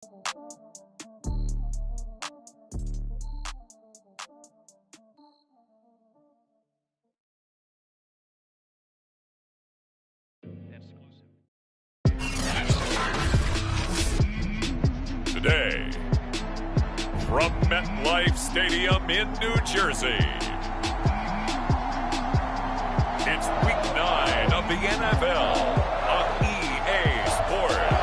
Today, from MetLife Stadium in New Jersey, it's Week 9 of the NFL on EA Sports.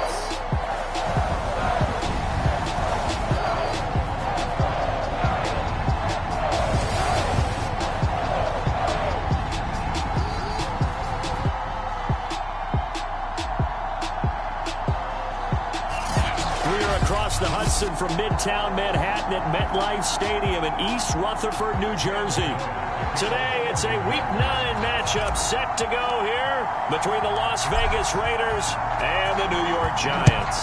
Across the Hudson from Midtown Manhattan at MetLife Stadium in East Rutherford, New Jersey. Today, it's a Week 9 matchup set to go here between the Las Vegas Raiders and the New York Giants.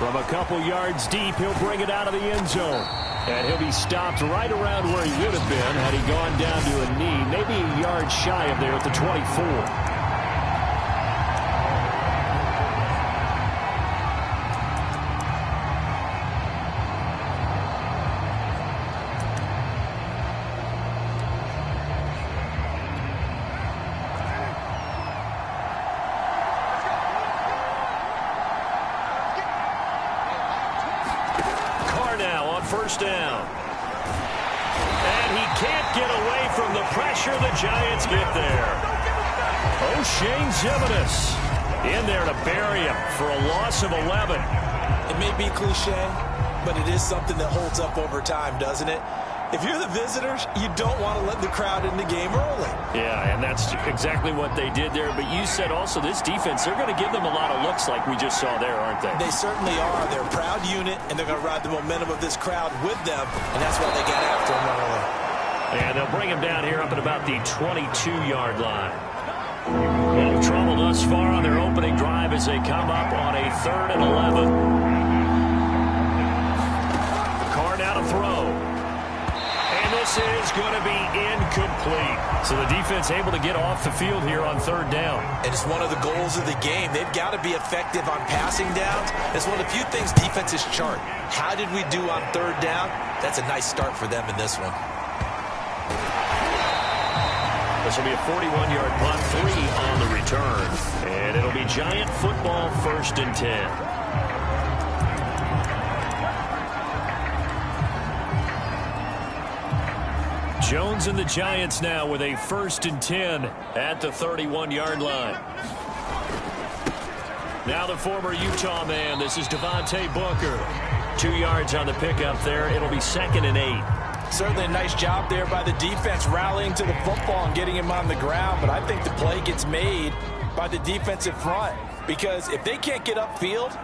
From a couple yards deep, he'll bring it out of the end zone. And he'll be stopped right around where he would have been had he gone down to a knee, maybe a yard shy of there at the 24. First down. And he can't get away from the pressure. The Giants get there. O'Shane Ximines in there to bury him for a loss of 11. It may be cliche, but it is something that holds up over time, doesn't it? If you're the visitors, you don't want to let the crowd in the game early. Yeah, and that's exactly what they did there. But you said also this defense, they're going to give them a lot of looks like we just saw there, aren't they? They certainly are. They're a proud unit, and they're going to ride the momentum of this crowd with them, and that's why they got after them early. And they'll bring him down here up at about the 22-yard line. No trouble thus far on their opening drive as they come up on a 3rd and 11. Carr now to throw. This is going to be incomplete. So the defense able to get off the field here on 3rd down. And it's one of the goals of the game. They've got to be effective on passing downs. It's one of the few things defenses chart. How did we do on 3rd down? That's a nice start for them in this one. This will be a 41-yard punt, 3 on the return. And it'll be Giant football, 1st and 10. Jones and the Giants now with a 1st and 10 at the 31-yard line. Now the former Utah man, this is Devontae Booker. 2 yards on the pickup there. It'll be 2nd and 8. Certainly a nice job there by the defense rallying to the football and getting him on the ground. But I think the play gets made by the defensive front. Because if they can't get upfield,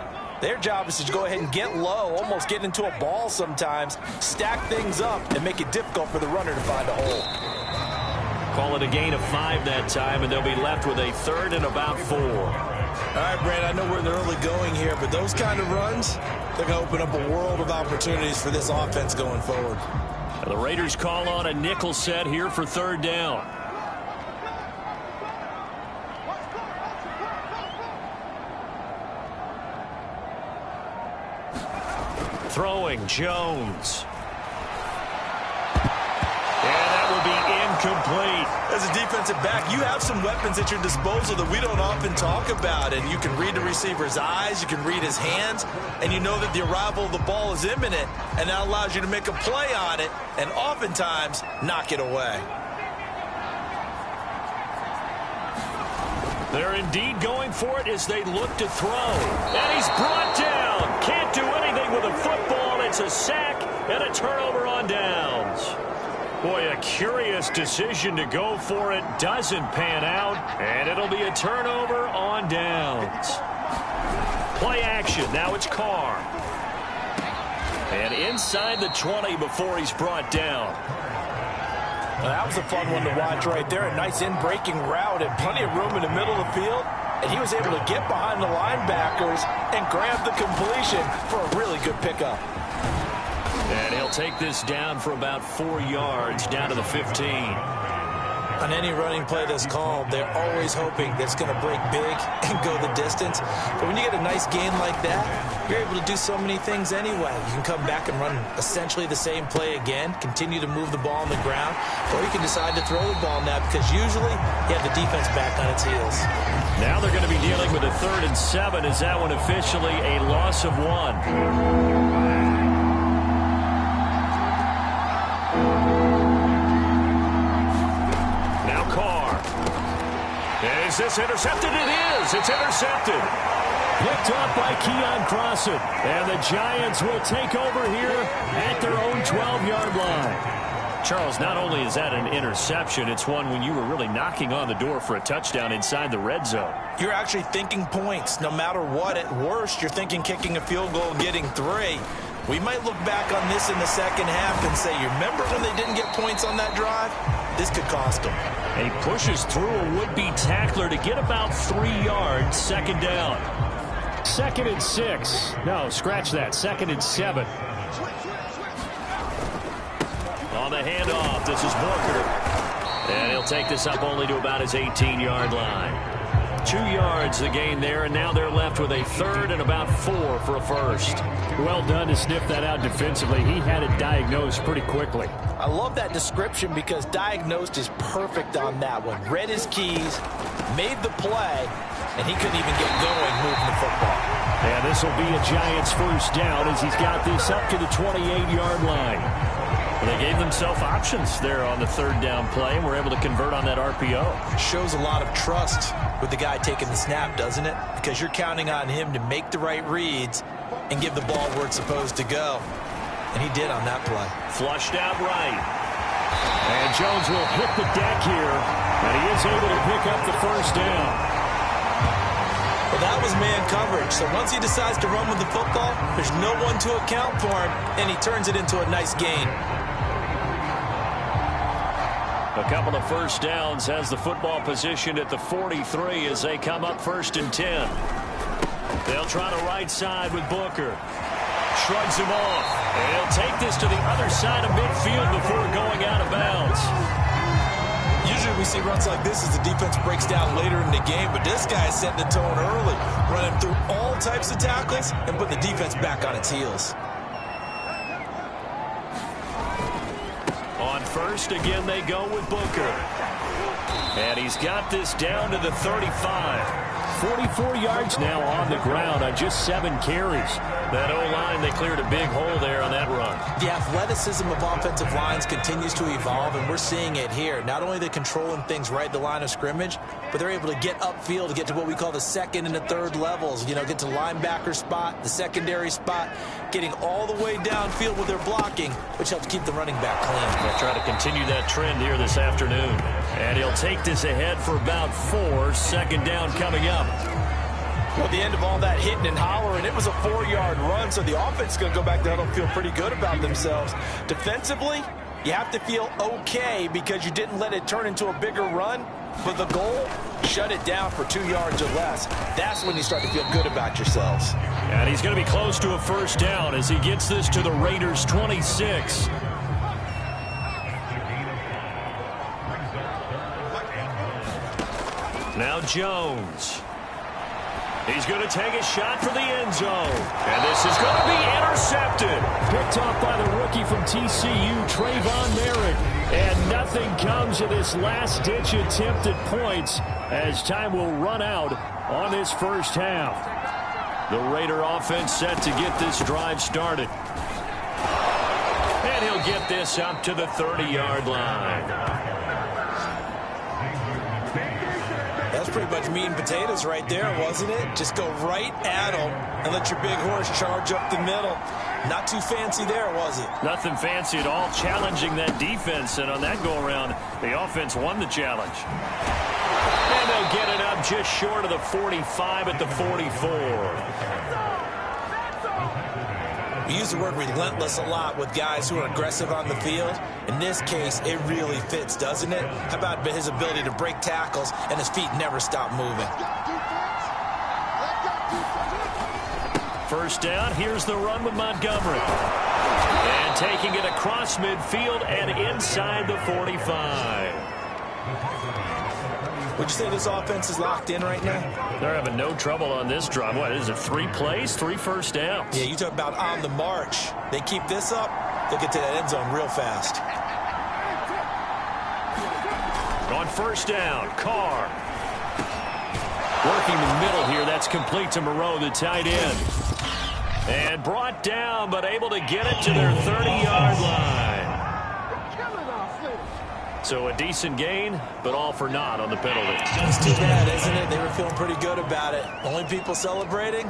their job is to go ahead and get low, almost get into a ball sometimes, stack things up, and make it difficult for the runner to find a hole. Call it a gain of 5 that time, and they'll be left with a 3rd and about 4. All right, Brad, I know we're in the early going here, but those kind of runs, they're going to open up a world of opportunities for this offense going forward. Now the Raiders call on a nickel set here for 3rd down. Throwing Jones. And that will be incomplete. As a defensive back, you have some weapons at your disposal that we don't often talk about. And you can read the receiver's eyes, you can read his hands, and you know that the arrival of the ball is imminent, and that allows you to make a play on it and oftentimes knock it away. They're indeed going for it as they look to throw. And he's brought down. Can't do anything with a football. It's a sack and a turnover on downs. Boy, a curious decision to go for it. Doesn't pan out. And it'll be a turnover on downs. Play action. Now it's Carr. And inside the 20 before he's brought down. Well, that was a fun one to watch right there. A nice in-breaking route and plenty of room in the middle of the field. And he was able to get behind the linebackers and grab the completion for a really good pickup. And he'll take this down for about 4 yards down to the 15. On any running play that's called, they're always hoping that it's going to break big and go the distance. But when you get a nice gain like that, you're able to do so many things anyway. You can come back and run essentially the same play again, continue to move the ball on the ground, or you can decide to throw the ball now because usually you have the defense back on its heels. Now they're going to be dealing with a 3rd and 7. Is that one officially a loss of 1? Is this intercepted? It is. It's intercepted. Picked up by Keon Crossen. And the Giants will take over here at their own 12-yard line. Charles, not only is that an interception, it's one when you were really knocking on the door for a touchdown inside the red zone. You're actually thinking points. No matter what, at worst, you're thinking kicking a field goal and getting 3. We might look back on this in the second half and say, you remember when they didn't get points on that drive? This could cost them. He pushes through a would-be tackler to get about 3 yards, 2nd down. 2nd and 6. No, scratch that. 2nd and 7. On the handoff, this is Booker. And he'll take this up only to about his 18-yard line. 2 yards the gain there, and now they're left with a 3rd and about 4 for a 1st. Well done to sniff that out defensively. He had it diagnosed pretty quickly. I love that description because diagnosed is perfect on that one. Read his keys, made the play, and he couldn't even get going moving the football. Yeah, this will be a Giants 1st down as he's got this up to the 28-yard line. Well, they gave themselves options there on the 3rd down play and were able to convert on that RPO. Shows a lot of trust with the guy taking the snap, doesn't it? Because you're counting on him to make the right reads and give the ball where it's supposed to go. And he did on that play. Flushed out right. And Jones will hit the deck here. And he is able to pick up the 1st down. Well, that was man coverage. So once he decides to run with the football, there's no one to account for him. And he turns it into a nice gain. A couple of 1st downs has the football position at the 43 as they come up 1st and 10. They'll try to right side with Booker. Shrugs him off. And he'll take this to the other side of midfield before going out of bounds. Usually we see runs like this as the defense breaks down later in the game, but this guy is setting the tone early, running through all types of tackles and putting the defense back on its heels. On 1st, again, they go with Booker. And he's got this down to the 35. 44 yards now on the ground on just 7 carries. That O-line, they cleared a big hole there on that run. The athleticism of offensive lines continues to evolve, and we're seeing it here. Not only are they controlling things right at the line of scrimmage, but they're able to get upfield to get to what we call the 2nd and the 3rd levels. You know, get to linebacker spot, the secondary spot, getting all the way downfield with their blocking, which helps keep the running back clean. They'll try to continue that trend here this afternoon. And he'll take this ahead for about 4. 2nd down coming up. Well, the end of all that hitting and hollering, it was a 4-yard run, so the offense is going to go back there and feel pretty good about themselves. Defensively, you have to feel okay because you didn't let it turn into a bigger run, but the goal, shut it down for 2 yards or less. That's when you start to feel good about yourselves. And he's going to be close to a 1st down as he gets this to the Raiders' 26. Now Jones. He's going to take a shot for the end zone. And this is going to be intercepted. Picked off by the rookie from TCU, Trayvon Merrick. And nothing comes of this last-ditch attempt at points as time will run out on this 1st half. The Raider offense set to get this drive started. And he'll get this up to the 30-yard line. That's pretty much meat and potatoes right there, wasn't it? Just go right at them and let your big horse charge up the middle. Not too fancy there, was it? Nothing fancy at all, challenging that defense. And on that go-around, the offense won the challenge. And they'll get it up just short of the 45 at the 44. We use the word relentless a lot with guys who are aggressive on the field. In this case, it really fits, doesn't it? How about his ability to break tackles and his feet never stop moving? 1st down, here's the run with Montgomery. And taking it across midfield and inside the 45. Would you say this offense is locked in right now? They're having no trouble on this drive. What is it, 3 plays, 3 first downs? Yeah, you talk about on the march. They keep this up, they'll get to that end zone real fast. On first down, Carr. Working the middle here. That's complete to Moreau, the tight end. And brought down, but able to get it to their 30-yard line. So a decent gain, but all for naught on the penalty. It's too bad, isn't it? They were feeling pretty good about it. Only people celebrating,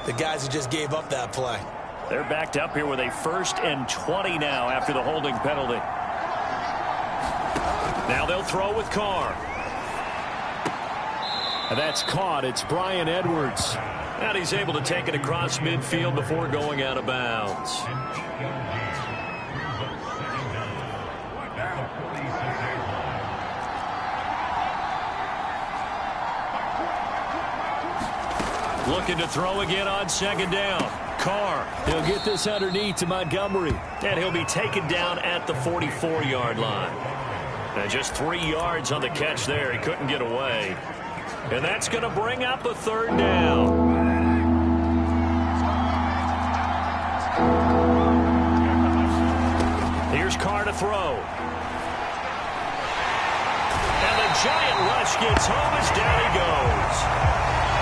the guys who just gave up that play. They're backed up here with a 1st and 20 now after the holding penalty. Now they'll throw with Carr. That's caught. It's Bryan Edwards. And he's able to take it across midfield before going out of bounds. Looking to throw again on 2nd down. Carr, he'll get this underneath to Montgomery. And he'll be taken down at the 44-yard line. And just 3 yards on the catch there. He couldn't get away. And that's going to bring up a 3rd down. Here's Carr to throw. And the giant rush gets home as down he goes.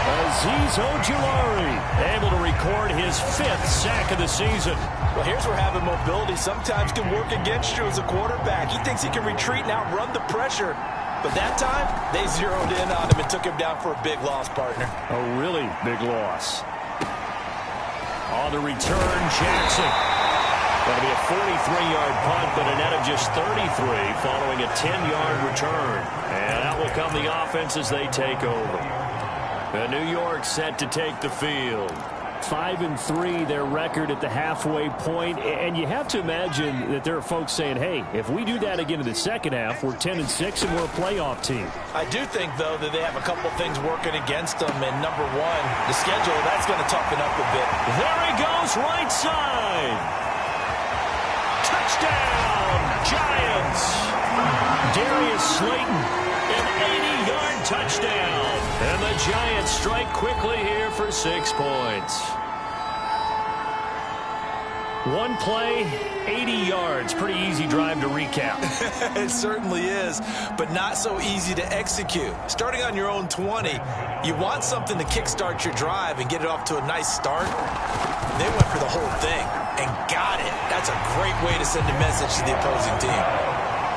Azeez Ojulari able to record his 5th sack of the season. Well, here's where having mobility sometimes can work against you as a quarterback. He thinks he can retreat and outrun the pressure. But that time, they zeroed in on him and took him down for a big loss, partner. A really big loss. On the return, Jackson. That'll be a 43-yard punt, but a net of just 33 following a 10-yard return. And out will come the offense as they take over. And New York set to take the field. 5-3, their record at the halfway point. And you have to imagine that there are folks saying, hey, if we do that again in the second half, we're 10-6 and we're a playoff team. I do think, though, that they have a couple things working against them. And number one, the schedule, that's going to toughen up a bit. There he goes, right side. Touchdown, Giants. Darius Slayton, an 80-yard touchdown. And the Giants strike quickly here for 6 points. 1 play, 80 yards. Pretty easy drive to recap. It certainly is, but not so easy to execute. Starting on your own 20, you want something to kickstart your drive and get it off to a nice start. They went for the whole thing and got it. That's a great way to send a message to the opposing team.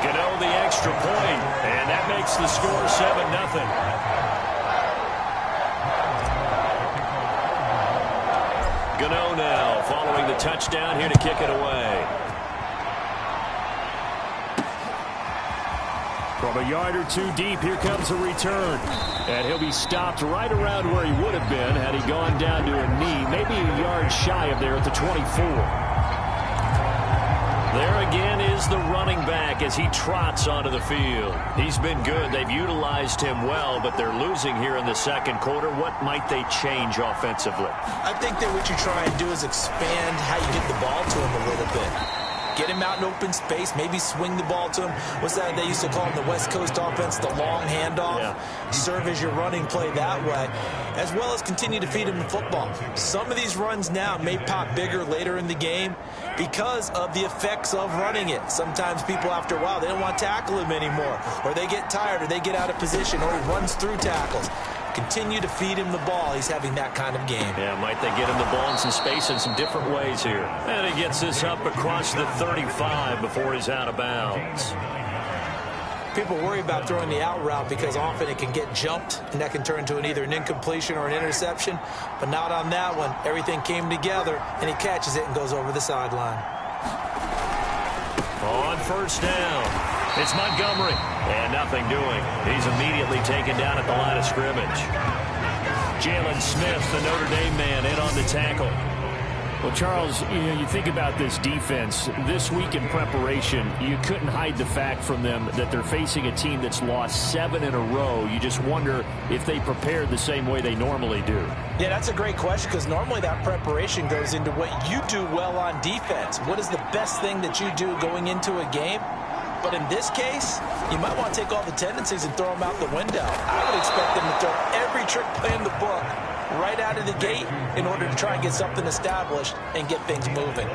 Gano the extra point, and that makes the score 7-0. Gano now following the touchdown here to kick it away. From a yard or 2 deep, here comes a return. And he'll be stopped right around where he would have been had he gone down to a knee, maybe a yard shy of there at the 24. There again is the running back as he trots onto the field. He's been good. They've utilized him well, but they're losing here in the second quarter. What might they change offensively? I think that what you try and do is expand how you get the ball to him a little bit. Get him out in open space, maybe swing the ball to him. What's that they used to call in the West Coast offense, the long handoff? Yeah. Serve as your running play that way, as well as continue to feed him the football. Some of these runs now may pop bigger later in the game because of the effects of running it. Sometimes people, after a while, they don't want to tackle him anymore, or they get tired, or they get out of position, or he runs through tackles. Continue to feed him the ball. He's having that kind of game. Yeah, might they get him the ball in some space in some different ways here. And he gets this up across the 35 before he's out of bounds. People worry about throwing the out route because often it can get jumped, and that can turn into either an incompletion or an interception. But not on that one. Everything came together, and he catches it and goes over the sideline. On first down. It's Montgomery, and nothing doing. He's immediately taken down at the line of scrimmage. Jalen Smith, the Notre Dame man, in on the tackle. Well, Charles, you think about this defense. This week in preparation, you couldn't hide the fact from them that they're facing a team that's lost 7 in a row. You just wonder if they prepared the same way they normally do. Yeah, that's a great question because normally that preparation goes into what you do well on defense. What is the best thing that you do going into a game? But in this case, you might want to take all the tendencies and throw them out the window. I would expect them to throw every trick play in the book right out of the gate in order to try and get something established and get things moving.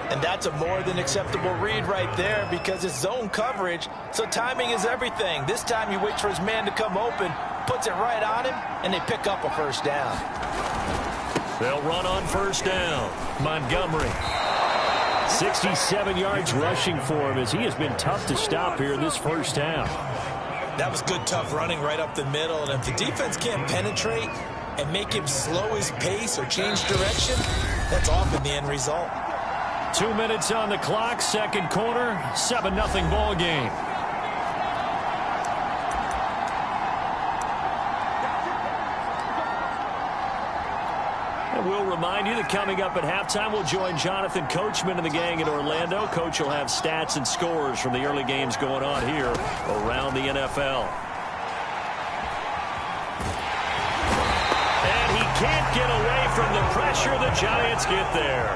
And that's a more than acceptable read right there because it's zone coverage, so timing is everything. This time he waits for his man to come open, puts it right on him, and they pick up a first down. They'll run on first down. Montgomery. 67 yards rushing for him as he has been tough to stop here in this first half. That was good, tough running right up the middle. And if the defense can't penetrate and make him slow his pace or change direction, that's often the end result. 2 minutes on the clock, second quarter, 7-0 ball game. And we'll remind you that coming up at halftime, we'll join Jonathan Coachman and the gang in Orlando. Coach will have stats and scores from the early games going on here around the NFL. And he can't get away from the pressure. The Giants get there.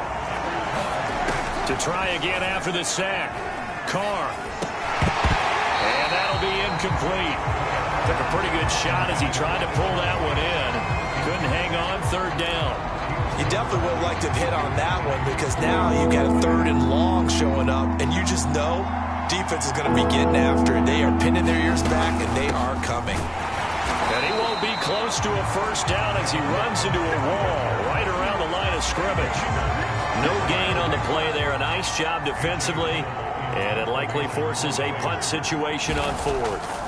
To try again after the sack. Carr. And that'll be incomplete. Took a pretty good shot as he tried to pull that one in. Couldn't hang on, third down. You definitely would have liked to have hit on that one because now you've got a 3rd and long showing up, and you just know defense is going to be getting after it. They are pinning their ears back, and they are coming. And he won't be close to a first down as he runs into a wall right around the line of scrimmage. No gain on the play there. A nice job defensively, and it likely forces a punt situation on 4th.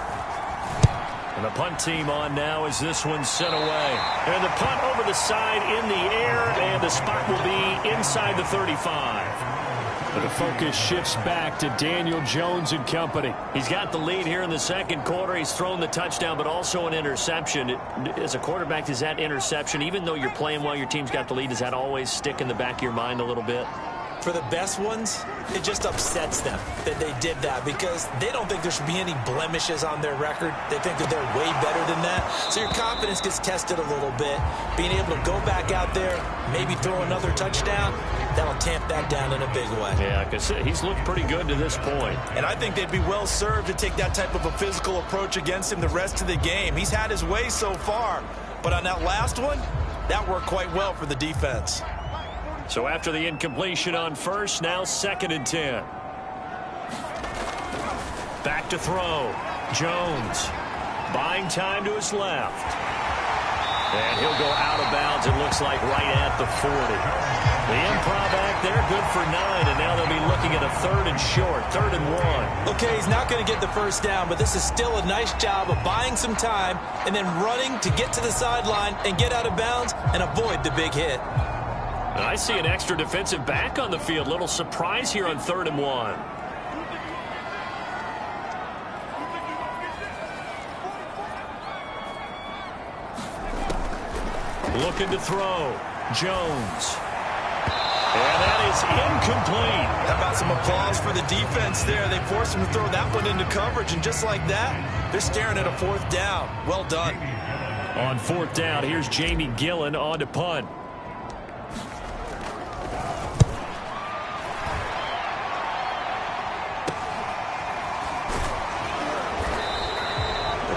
And the punt team on now as this one's sent away. And the punt over the side in the air, and the spot will be inside the 35. But the focus shifts back to Daniel Jones and company. He's got the lead here in the second quarter. He's thrown the touchdown, but also an interception. As a quarterback, does that interception, even though you're playing while your team's got the lead, does that always stick in the back of your mind a little bit? For the best ones, it just upsets them that they did that because they don't think there should be any blemishes on their record. They think that they're way better than that. So your confidence gets tested a little bit. Being able to go back out there, maybe throw another touchdown, that'll tamp that down in a big way. Yeah, because he's looked pretty good to this point. And I think they'd be well served to take that type of a physical approach against him the rest of the game. He's had his way so far, but on that last one, that worked quite well for the defense. So after the incompletion on first, now 2nd and 10. Back to throw. Jones buying time to his left. And he'll go out of bounds, it looks like, right at the 40. The improv act there, good for 9, and now they'll be looking at a 3rd and short, 3rd and 1. Okay, he's not going to get the first down, but this is still a nice job of buying some time and then running to get to the sideline and get out of bounds and avoid the big hit. I see an extra defensive back on the field. Little surprise here on 3rd and 1. Looking to throw. Jones. And that is incomplete. How about some applause for the defense there? They forced him to throw that one into coverage, and just like that, they're staring at a 4th down. Well done. On 4th down, here's Jamie Gillen on to punt.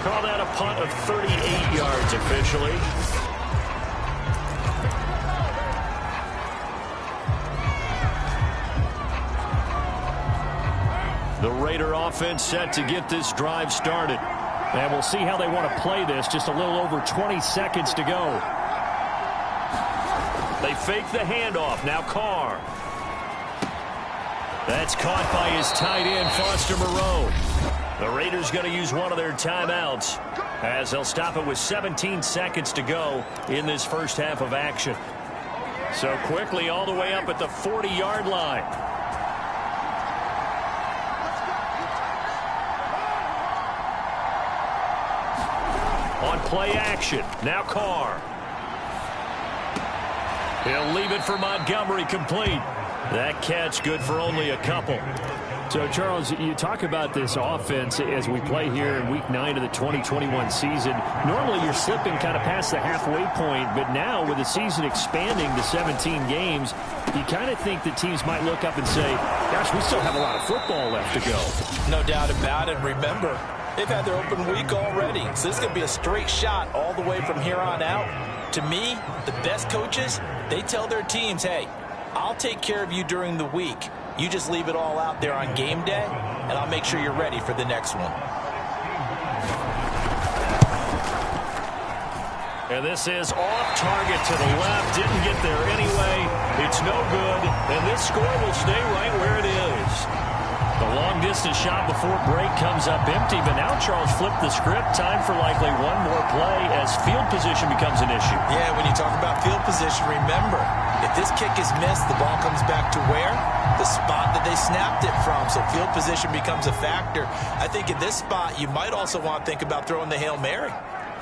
Call that a punt of 38 yards officially. The Raider offense set to get this drive started. And we'll see how they want to play this. Just a little over 20 seconds to go. They fake the handoff. Now Carr. That's caught by his tight end, Foster Moreau. The Raiders going to use one of their timeouts as they'll stop it with 17 seconds to go in this first half of action. So quickly all the way up at the 40-yard line. On play action, now Carr. He'll leave it for Montgomery, complete. That catch good for only a couple. So, Charles, you talk about this offense as we play here in Week 9 of the 2021 season. Normally, you're slipping kind of past the halfway point, but now with the season expanding to 17 games, you kind of think that teams might look up and say, gosh, we still have a lot of football left to go. No doubt about it. Remember, they've had their open week already, so this is going to be a straight shot all the way from here on out. To me, the best coaches, they tell their teams, hey, I'll take care of you during the week. You just leave it all out there on game day, and I'll make sure you're ready for the next one. And this is off target to the left. Didn't get there anyway. It's no good. And this score will stay right where it is. The long-distance shot before break comes up empty, but now Charles flipped the script. Time for likely one more play as field position becomes an issue. Yeah, when you talk about field position, remember, if this kick is missed, the ball comes back to where? The spot that they snapped it from. So field position becomes a factor. I think in this spot, you might also want to think about throwing the Hail Mary.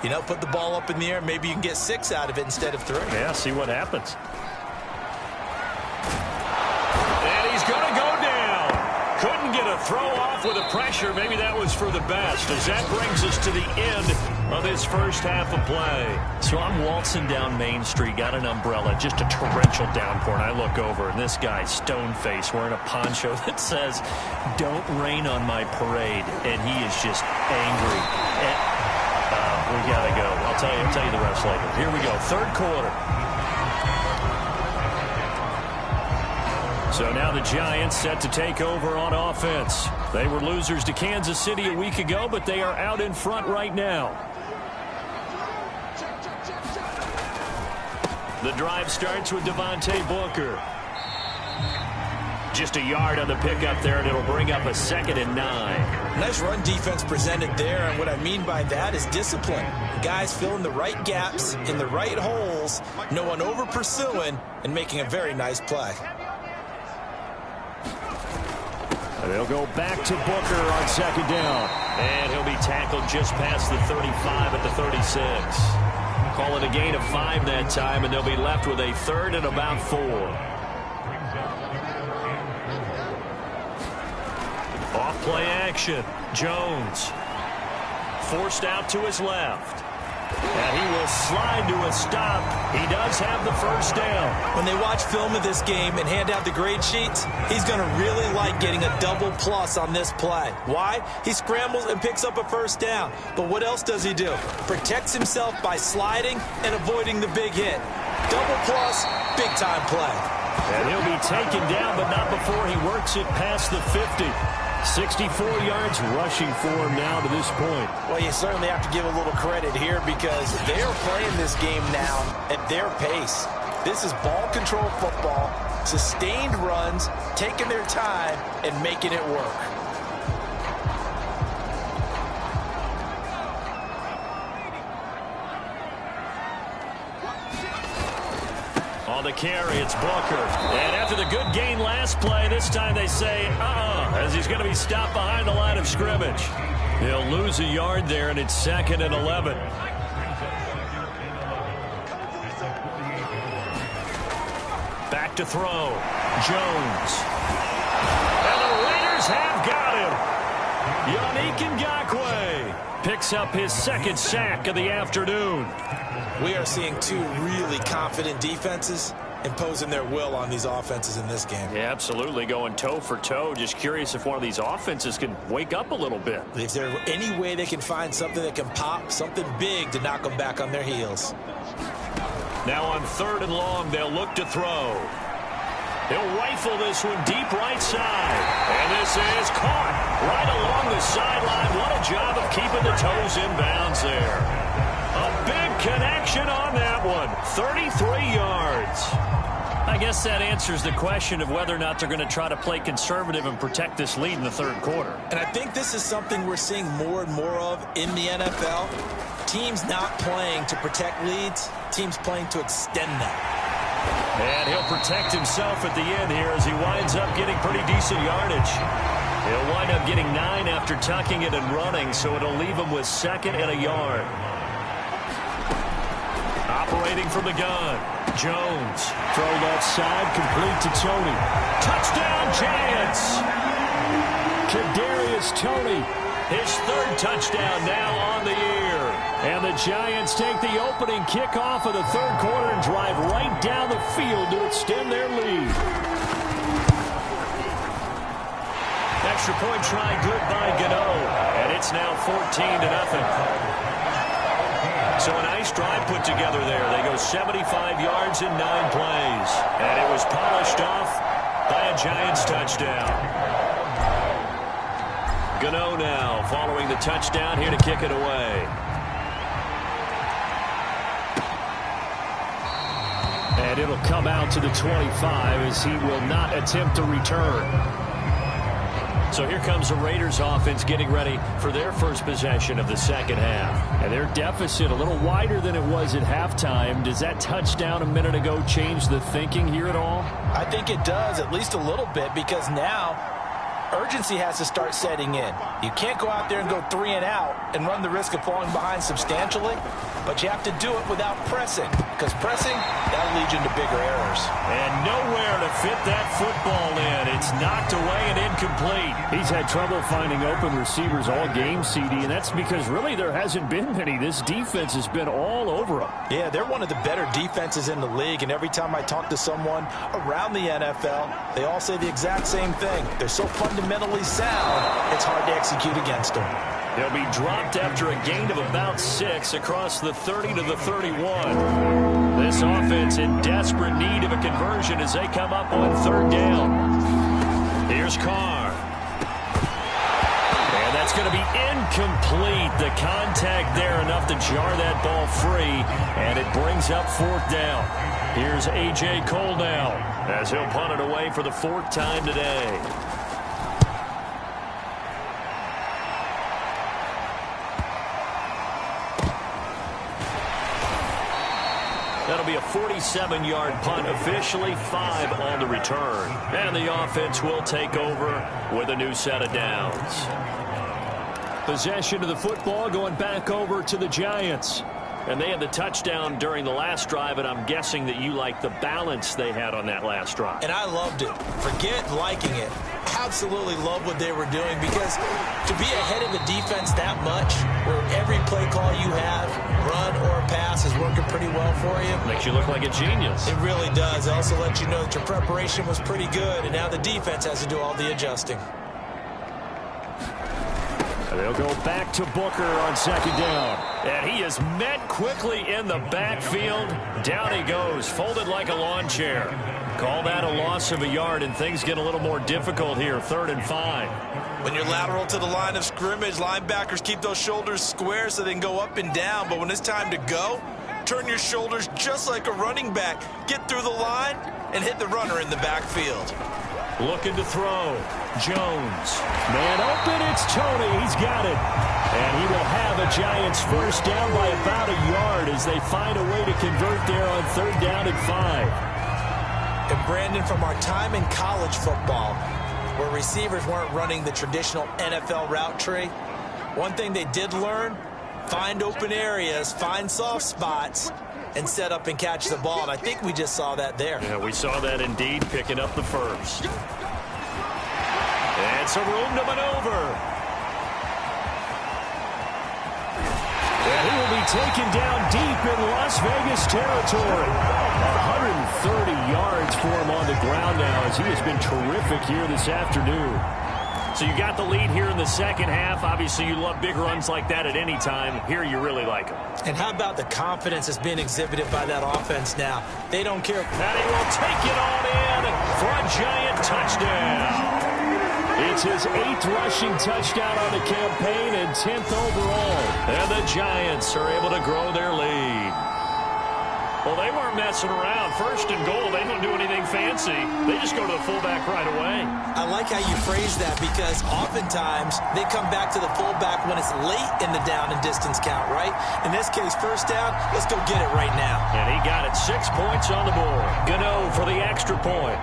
You know, put the ball up in the air. Maybe you can get 6 out of it instead of 3. Yeah, see what happens. And he's going to go down. Couldn't get a throw off with the pressure. Maybe that was for the best, as that brings us to the end of this first half of play. So I'm waltzing down Main Street, got an umbrella, just a torrential downpour, and I look over, and this guy's stone-faced wearing a poncho that says, "Don't rain on my parade," and he is just angry. We got to go. I'll tell you the rest later. Here we go, third quarter. So now the Giants set to take over on offense. They were losers to Kansas City a week ago, but they are out in front right now. The drive starts with Devontae Booker. Just a yard on the pickup there, and it'll bring up a 2nd and 9. Nice run defense presented there, and what I mean by that is discipline. Guys filling the right gaps in the right holes, no one over pursuing, and making a very nice play. They'll go back to Booker on 2nd down. And he'll be tackled just past the 35 at the 36. Call it a gain of 5 that time, and they'll be left with a 3rd and about 4. Off play action. Jones forced out to his left. And he will slide to a stop. He does have the first down. When they watch film of this game and hand out the grade sheets, he's going to really like getting a double plus on this play. Why? He scrambles and picks up a first down. But what else does he do? Protects himself by sliding and avoiding the big hit. Double plus, big time play. And he'll be taken down, but not before he works it past the 50. 64 yards rushing for him now to this point. Well, you certainly have to give a little credit here because they're playing this game now at their pace. This is ball control football, sustained runs, taking their time, and making it work. On the carry, it's Booker. And after the good gain last play, this time they say, as he's going to be stopped behind the line of scrimmage. He'll lose a yard there, and it's 2nd and 11. Back to throw. Jones. And the Raiders have got him. Yannick Ngakoue picks up his 2nd sack of the afternoon. We are seeing 2 really confident defenses imposing their will on these offenses in this game. Yeah, absolutely, going toe for toe. Just curious if one of these offenses can wake up a little bit. Is there any way they can find something that can pop, something big to knock them back on their heels? Now on 3rd and long, they'll look to throw. He'll rifle this one deep right side. And this is caught right along the sideline. What a job of keeping the toes in bounds there. A big connection on that one. 33 yards. I guess that answers the question of whether or not they're going to try to play conservative and protect this lead in the 3rd quarter. And I think this is something we're seeing more and more of in the NFL. Teams not playing to protect leads, teams playing to extend them. And he'll protect himself at the end here as he winds up getting pretty decent yardage. He'll wind up getting 9 after tucking it and running, so it'll leave him with 2nd and a yard. Operating from the gun, Jones. Throw left side, complete to Tony. Touchdown, Giants! Kadarius Toney. His third touchdown now on the year. And the Giants take the opening kickoff of the third quarter and drive right down the field to extend their lead. Extra point try good by Gano. And it's now 14-0. So a nice drive put together there. They go 75 yards in 9 plays. And it was polished off by a Giants touchdown. Gano now following the touchdown here to kick it away. And it'll come out to the 25 as he will not attempt to return. So here comes the Raiders offense getting ready for their first possession of the second half. And their deficit a little wider than it was at halftime. Does that touchdown a minute ago change the thinking here at all? I think it does, at least a little bit, because now urgency has to start setting in. You can't go out there and go 3 and out and run the risk of falling behind substantially, but you have to do it without pressing, because pressing, that'll lead you into bigger errors. And nowhere to fit that football in. It's knocked away and incomplete. He's had trouble finding open receivers all game, CD, and that's because really there hasn't been many. This defense has been all over him. Yeah, they're one of the better defenses in the league, and every time I talk to someone around the NFL, they all say the exact same thing. They're so fundamentally sound, it's hard to execute against them. They'll be dropped after a gain of about 6 across the 30 to the 31. This offense in desperate need of a conversion as they come up on third down. Here's Carr. And that's going to be incomplete. The contact there enough to jar that ball free, and it brings up fourth down. Here's A.J. Cole now as he'll punt it away for the 4th time today. That'll be a 47-yard punt, officially 5 on the return. And the offense will take over with a new set of downs. Possession of the football going back over to the Giants. And they had the touchdown during the last drive, and I'm guessing that you like the balance they had on that last drive. And I loved it. Forget liking it. Absolutely love what they were doing, because to be ahead of a defense that much, where every play call you have, run or pass, is working pretty well for you. Makes you look like a genius. It really does. It also lets you know that your preparation was pretty good, and now the defense has to do all the adjusting. They'll go back to Booker on second down. And he is met quickly in the backfield. Down he goes, folded like a lawn chair. Call that a loss of a yard, and things get a little more difficult here, 3rd and 5. When you're lateral to the line of scrimmage, linebackers keep those shoulders square so they can go up and down. But when it's time to go, turn your shoulders just like a running back. Get through the line and hit the runner in the backfield. Looking to throw. Jones. Man open, it's Toney. He's got it. And he will have a Giants first down by about a yard as they find a way to convert there on 3rd down and 5. And Brandon, from our time in college football, where receivers weren't running the traditional NFL route tree, one thing they did learn, find open areas, find soft spots, and set up and catch the ball. And I think we just saw that there. Yeah, we saw that indeed, picking up the first. And some room to maneuver. And he will be taken down deep in Las Vegas territory. 130 yards for him on the ground now, as he has been terrific here this afternoon. So you got the lead here in the second half. Obviously, you love big runs like that at any time. Here, you really like them. And how about the confidence that's being exhibited by that offense now? They don't care. And he will take it on in for a Giant touchdown. It's his 8th rushing touchdown on the campaign and 10th overall. And the Giants are able to grow their lead. Well, they weren't messing around. 1st and goal, they don't do anything fancy. They just go to the fullback right away. I like how you phrase that, because oftentimes they come back to the fullback when it's late in the down and distance count, right? In this case, 1st down, let's go get it right now. And he got it. 6 points on the board. Gano for the extra point.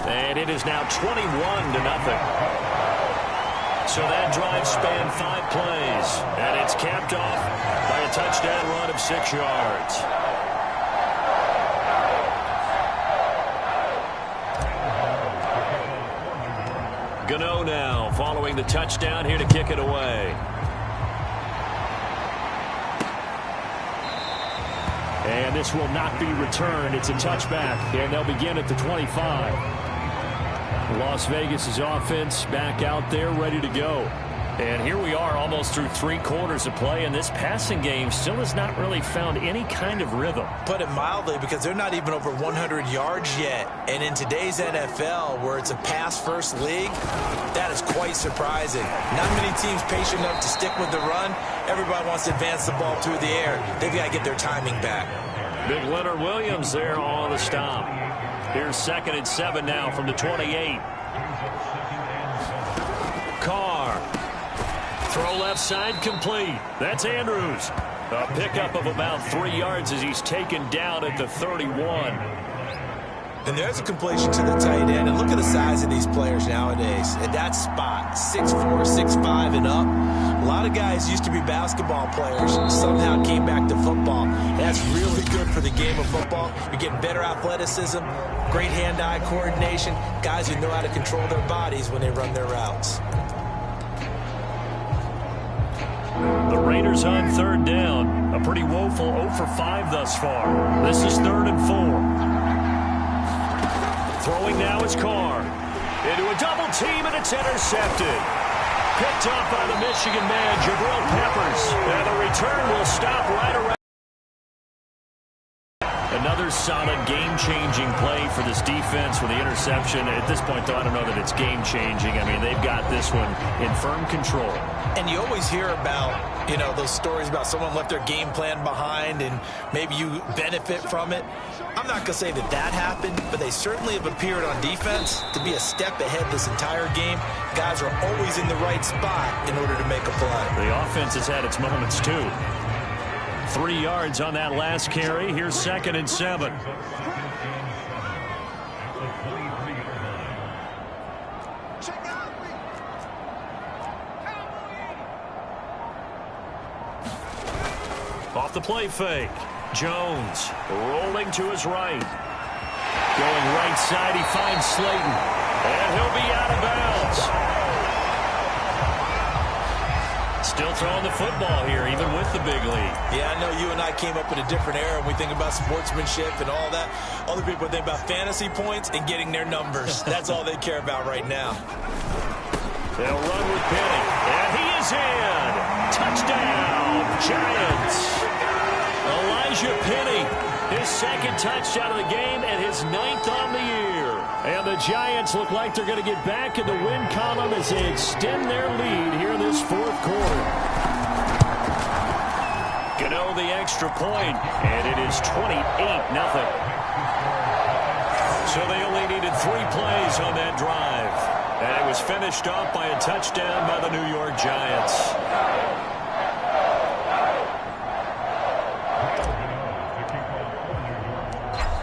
And it is now 21-0. So that drive spanned 5 plays. And it's capped off by a touchdown run of 6 yards. Gano now following the touchdown here to kick it away. And this will not be returned. It's a touchback, and they'll begin at the 25. Las Vegas' offense back out there ready to go. And here we are almost through 3 quarters of play, and this passing game still has not really found any kind of rhythm. Put it mildly, because they're not even over 100 yards yet. And in today's NFL, where it's a pass-first league, that is quite surprising. Not many teams patient enough to stick with the run. Everybody wants to advance the ball through the air. They've got to get their timing back. Big Leonard Williams there on the stop. Here's 2nd and 7 now from the 28. Carr. Throw left side complete. That's Andrews. A pickup of about 3 yards as he's taken down at the 31. And there's a completion to the tight end. And look at the size of these players nowadays. At that spot, 6'4", 6'5", and up. A lot of guys used to be basketball players and somehow came back to football. And that's really good for the game of football. You're getting better athleticism, great hand-eye coordination, guys who know how to control their bodies when they run their routes. The Raiders on 3rd down. A pretty woeful 0 for 5 thus far. This is 3rd and 4. Throwing now is Carr. Into a double team, and it's intercepted. Picked up by the Michigan man, Jabril Peppers. And the return will stop right around. Another solid game-changing play for this defense with the interception. At this point, though, I don't know that it's game-changing. I mean, they've got this one in firm control. And you always hear about, those stories about someone left their game plan behind and maybe you benefit from it. I'm not going to say that happened, but they certainly have appeared on defense to be a step ahead this entire game. Guys are always in the right spot in order to make a play. The offense has had its moments, too. 3 yards on that last carry. Here's 2nd and 7. Off the play fake. Jones rolling to his right. Going right side, he finds Slayton. And he'll be out of bounds. Still throwing the football here, even with the big lead. Yeah, I know you and I came up in a different era, and we think about sportsmanship and all that. Other people think about fantasy points and getting their numbers. That's all they care about right now. They'll run with Penny. And he is in. Touchdown, Giants. Elijah Penny, his 2nd touchdown of the game and his 9th on the year. And the Giants look like they're going to get back in the win column as they extend their lead here in this 4th quarter. Gano the extra point, and it is 28-0. So they only needed 3 plays on that drive. And it was finished off by a touchdown by the New York Giants.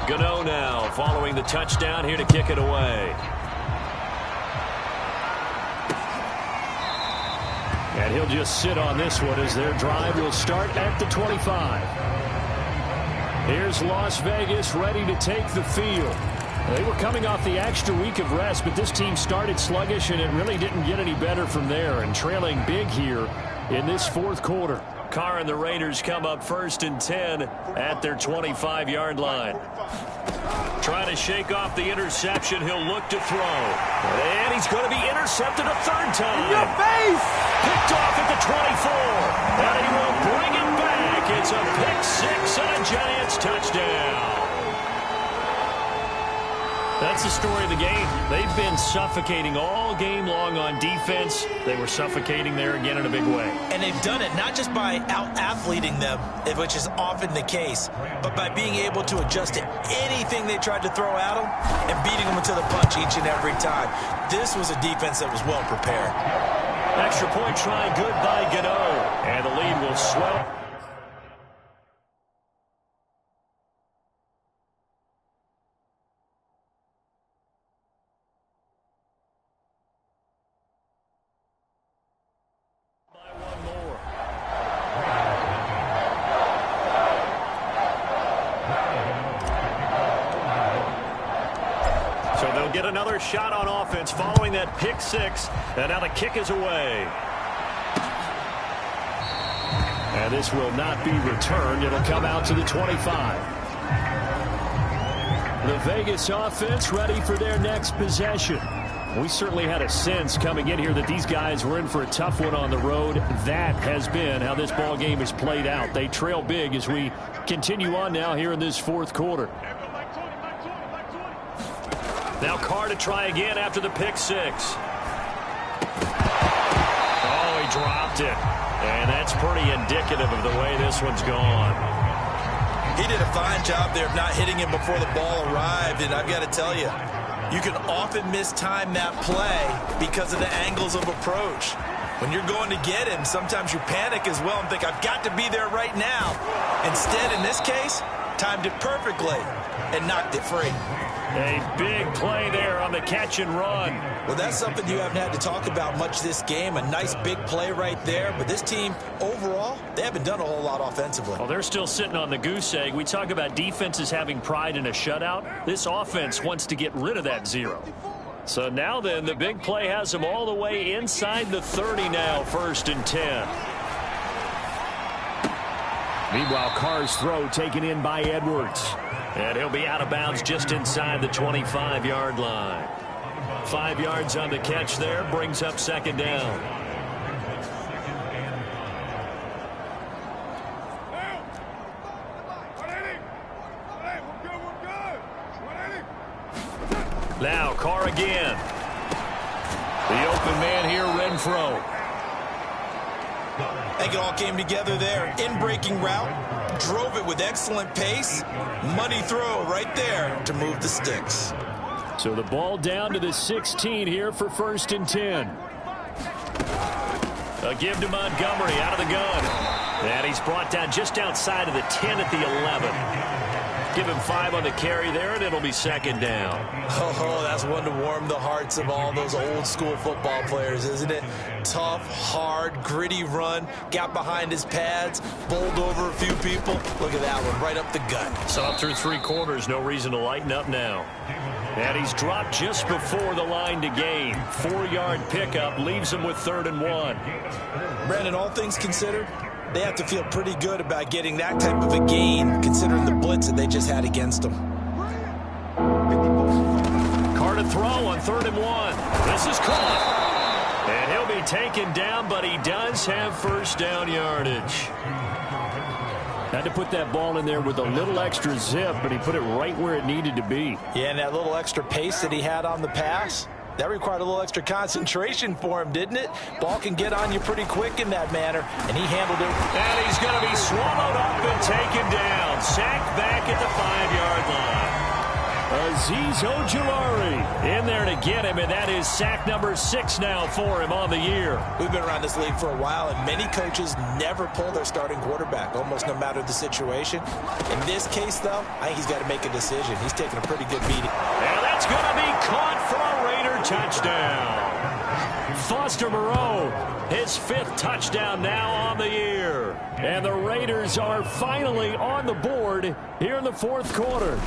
Gano now following the touchdown here to kick it away. And he'll just sit on this one as their drive will start at the 25. Here's Las Vegas ready to take the field. They were coming off the extra week of rest, but this team started sluggish, and it really didn't get any better from there, and trailing big here in this 4th quarter. Carr and the Raiders come up 1st and 10 at their 25-yard line. Trying to shake off the interception. He'll look to throw. And he's going to be intercepted a 3rd time. In your face! Picked off at the 24. And he will bring it back. It's a pick 6 and a Giants touchdown. That's the story of the game. They've been suffocating all game long on defense. They were suffocating there again in a big way. And they've done it not just by out-athleting them, which is often the case, but by being able to adjust to anything they tried to throw at them and beating them to the punch each and every time. This was a defense that was well prepared. Extra point try, good by Gano. And the lead will swell. get another shot on offense following that pick six. And now the kick is away. And this will not be returned. It'll come out to the 25. The Vegas offense ready for their next possession. We certainly had a sense coming in here that these guys were in for a tough one on the road. That has been how this ball game is played out. They trail big as we continue on now here in this fourth quarter. Now Carr to try again after the pick six. Oh, he dropped it. And that's pretty indicative of the way this one's gone. He did a fine job there of not hitting him before the ball arrived, and I've got to tell you, you can often mistime that play because of the angles of approach. When you're going to get him, sometimes you panic as well and think, I've got to be there right now. Instead, in this case, timed it perfectly and knocked it free. A big play there on the catch and run. Well, that's something you haven't had to talk about much this game. A nice big play right there. But this team, overall, they haven't done a whole lot offensively. Well, they're still sitting on the goose egg. We talk about defenses having pride in a shutout. This offense wants to get rid of that zero. So now then, the big play has them all the way inside the 30 now, 1st and 10. Meanwhile, Carr's throw taken in by Edwards. And he'll be out of bounds just inside the 25-yard line. 5 yards on the catch there, brings up 2nd down. Now Carr again. The open man here, Renfro. I think it all came together there. In-breaking route, drove it with excellent pace. Money throw right there to move the sticks. So the ball down to the 16 here for 1st and 10. A give to Montgomery out of the gun. And he's brought down just outside of the 10 at the 11. Give him 5 on the carry there, and it'll be 2nd down. Oh, that's one to warm the hearts of all those old school football players, isn't it? Tough, hard, gritty run. Got behind his pads, bowled over a few people. Look at that one, right up the gut. So up through 3 quarters, no reason to lighten up now. And he's dropped just before the line to gain. 4-yard pickup leaves him with 3rd and 1. Brandon, all things considered, they have to feel pretty good about getting that type of a gain, considering the blitz that they just had against them. Carr to throw on 3rd and 1. This is caught. And he'll be taken down, but he does have 1st down yardage. Had to put that ball in there with a little extra zip, but he put it right where it needed to be. Yeah, and that little extra pace that he had on the pass, that required a little extra concentration for him, didn't it? Ball can get on you pretty quick in that manner, and he handled it. And he's going to be swallowed up and taken down. Sacked back at the 5-yard line. Azeez Ojulari in there to get him, and that is sack number 6 now for him on the year. We've been around this league for a while, and many coaches never pull their starting quarterback, almost no matter the situation. In this case, though, I think he's got to make a decision. He's taking a pretty good beating. And that's going to be caught for a Raider touchdown. Foster Moreau, his 5th touchdown now on the year. And the Raiders are finally on the board here in the 4th quarter.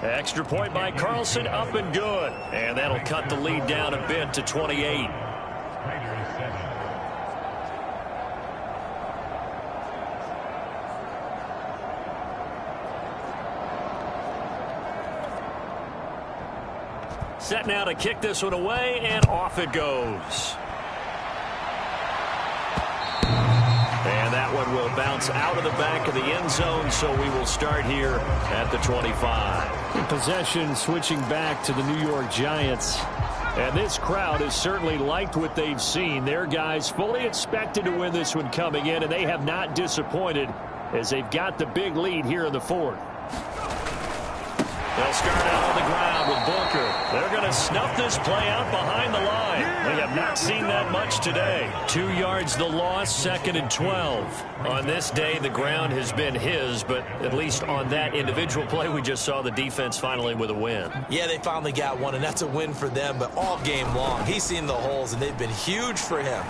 Extra point by Carlson, up and good. And that'll cut the lead down a bit to 28. Set now to kick this one away, and off it goes. And that one will bounce out of the back of the end zone, so we will start here at the 25. In possession switching back to the New York Giants. And this crowd has certainly liked what they've seen. Their guys fully expected to win this one coming in, and they have not disappointed as they've got the big lead here in the 4th. They'll start out on the ground with Booker. They're going to snuff this play out behind the line. We have not seen that much today. 2 yards the loss, 2nd and 12. On this day, the ground has been his, but at least on that individual play, we just saw the defense finally with a win. Yeah, they finally got one, and that's a win for them, but all game long, he's seen the holes, and they've been huge for him.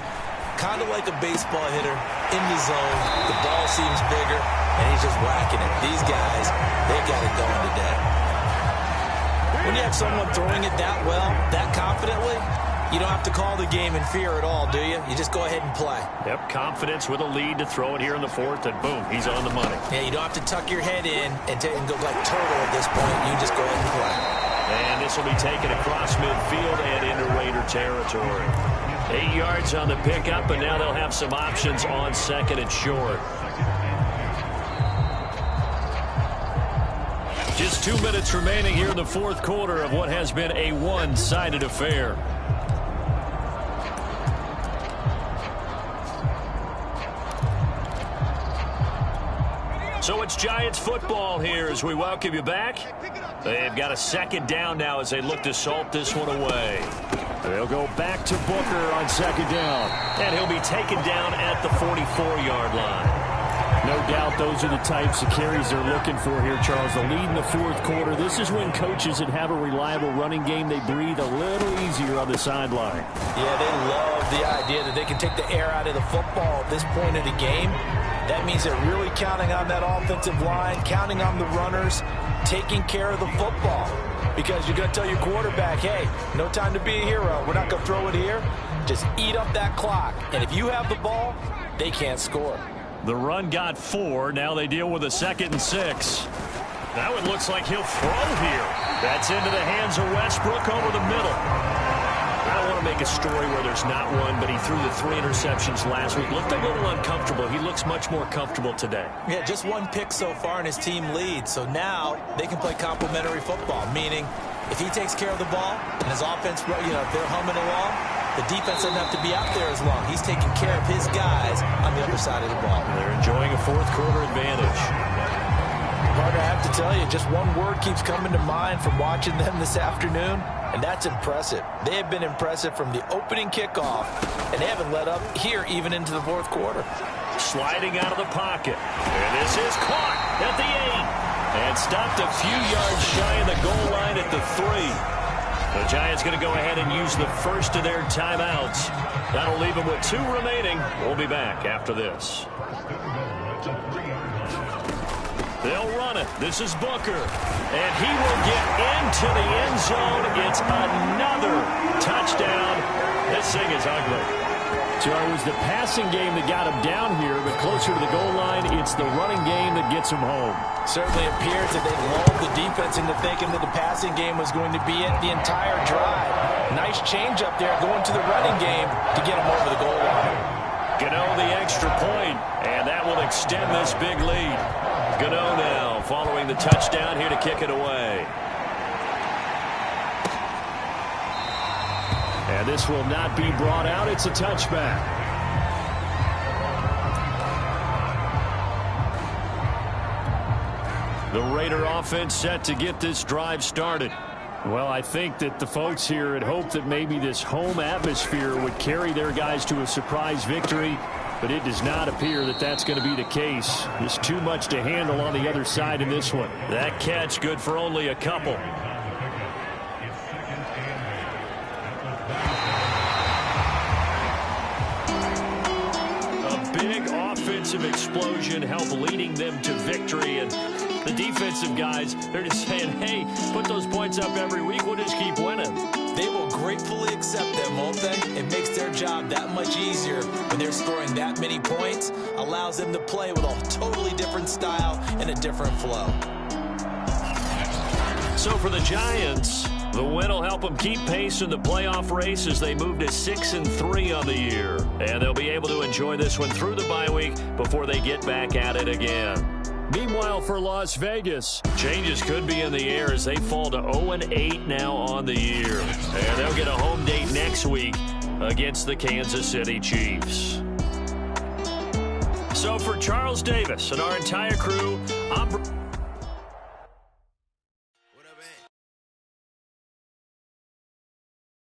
Kind of like a baseball hitter in the zone. The ball seems bigger, and he's just whacking it. These guys, they got it going today. When you have someone throwing it that well, that confidently, you don't have to call the game in fear at all, do you? You just go ahead and play. Yep, confidence with a lead to throw it here in the fourth, and boom, he's on the money. Yeah, you don't have to tuck your head in and go like turtle at this point. You just go ahead and play. And this will be taken across midfield and into Raider territory. 8 yards on the pickup, and now they'll have some options on second and short. Just 2 minutes remaining here in the fourth quarter of what has been a one-sided affair. So it's Giants football here as we welcome you back. They've got a second down now as they look to salt this one away. They'll go back to Booker on second down. And he'll be taken down at the 44-yard line. No doubt those are the types of carries they're looking for here, Charles. The lead in the fourth quarter. This is when coaches that have a reliable running game, they breathe a little easier on the sideline. Yeah, they love the idea that they can take the air out of the football at this point of the game. That means they're really counting on that offensive line, counting on the runners, taking care of the football. Because you're going to tell your quarterback, hey, no time to be a hero. We're not going to throw it here. Just eat up that clock. And if you have the ball, they can't score. The run got 4. Now they deal with a 2nd and 6. Now it looks like he'll throw here. That's into the hands of Westbrook over the middle. I don't want to make a story where there's not one, but he threw the 3 interceptions last week. Looked a little uncomfortable. He looks much more comfortable today. Yeah, just 1 pick so far and his team leads. So now they can play complementary football, meaning if he takes care of the ball and his offense, you know, if they're humming along, the defense doesn't have to be out there as long. He's taking care of his guys on the other side of the ball. They're enjoying a fourth quarter advantage. Carter, I have to tell you, just one word keeps coming to mind from watching them this afternoon, and that's impressive. They have been impressive from the opening kickoff, and they haven't let up here even into the fourth quarter. Sliding out of the pocket. And this is caught at the 8. And stopped a few yards shy of the goal line at the 3. The Giants going to go ahead and use the first of their timeouts. That'll leave them with 2 remaining. We'll be back after this. They'll run it. This is Booker. And he will get into the end zone. It's another touchdown. This thing is ugly. So it was the passing game that got him down here, but closer to the goal line, it's the running game that gets him home. Certainly appears that they lulled the defense into thinking that the passing game was going to be it the entire drive. Nice change up there going to the running game to get him over the goal line. Gano the extra point, and that will extend this big lead. Gano now following the touchdown here to kick it away. And this will not be brought out. It's a touchback. The Raider offense set to get this drive started. Well, I think that the folks here had hoped that maybe this home atmosphere would carry their guys to a surprise victory, but it does not appear that that's going to be the case. There's too much to handle on the other side in this one. That catch good for only a couple. Offensive explosion help leading them to victory, and the defensive guys, they're just saying, hey, put those points up every week, we'll just keep winning. They will gratefully accept them, won't they? It makes their job that much easier when they're scoring that many points, allows them to play with a totally different style and a different flow. So for the Giants, the win will help them keep pace in the playoff race as they move to 6-3 on the year. And they'll be able to enjoy this one through the bye week before they get back at it again. Meanwhile, for Las Vegas, changes could be in the air as they fall to 0-8 now on the year. And they'll get a home date next week against the Kansas City Chiefs. So for Charles Davis and our entire crew, I'm